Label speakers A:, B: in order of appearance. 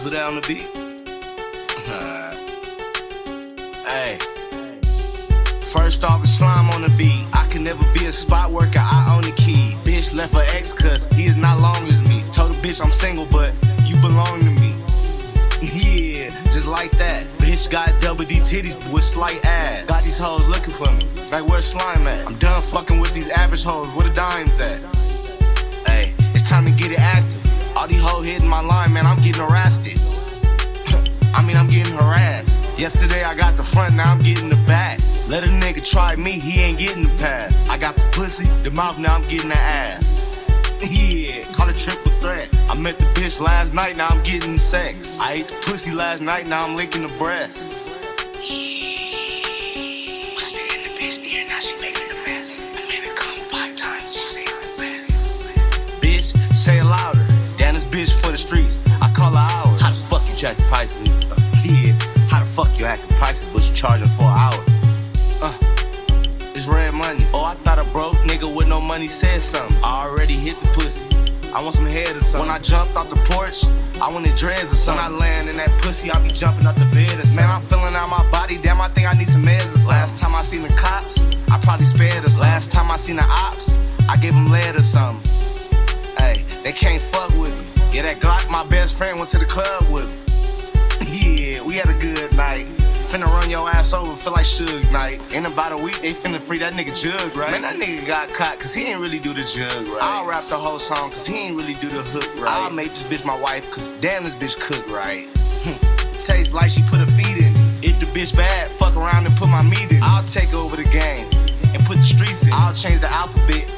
A: Who that on the beat? Hey. First off, it's slime on the beat. I can never be a spot worker, I own the key. Bitch left her ex cuz he is not long as me. Told the bitch I'm single, but you belong to me. Yeah, just like that. Bitch got double D titties with slight ass. Got these hoes looking for me, like where's slime at? I'm done fucking with these average hoes, where the dimes at? Hey, it's time to get it active. All these hoes hitting my line, man, I'm getting harassed. I'm getting harassed. Yesterday I got the front, now I'm getting the back. Let a nigga try me, he ain't getting the pass. I got the pussy, the mouth, now I'm getting the ass. Yeah, call it triple threat. I met the bitch last night, now I'm getting sex. I ate the pussy last night, now I'm licking the breasts. Must be in the bitch ear, now she making the mess. I made her come 5 times, she say it's the best. Bitch, say it louder. Damn, this bitch for the streets. I call her hours. How the fuck you jack the prices? Yeah, how the fuck you acting prices, but you charging for an hour? It's red money. Oh, I thought a broke nigga with no money said something. I already hit the pussy. I want some head or something. When I jumped off the porch, I wanted dreads or something. When I land in that pussy, I be jumping out the bed or something. Man, I'm feeling out my body. Damn, I think I need some meds or something. Last time I seen the cops, I probably spared or something. Last time I seen the ops, I gave them lead or something. Hey, they can't fuck with me. Yeah, that Glock, my best friend, went to the club with me. Yeah, we had a good night. Finna run your ass over, feel like Suge Knight. In about a week, they finna free that nigga Jug, right? Man, that nigga got caught, cause he ain't really do the jug, right? I'll rap the whole song, cause he ain't really do the hook, right? I'll make this bitch my wife, cause damn, this bitch cook, right? Tastes like she put her feet in it. If the bitch bad, fuck around and put my meat in it. I'll take over the game and put the streets in. I'll change the alphabet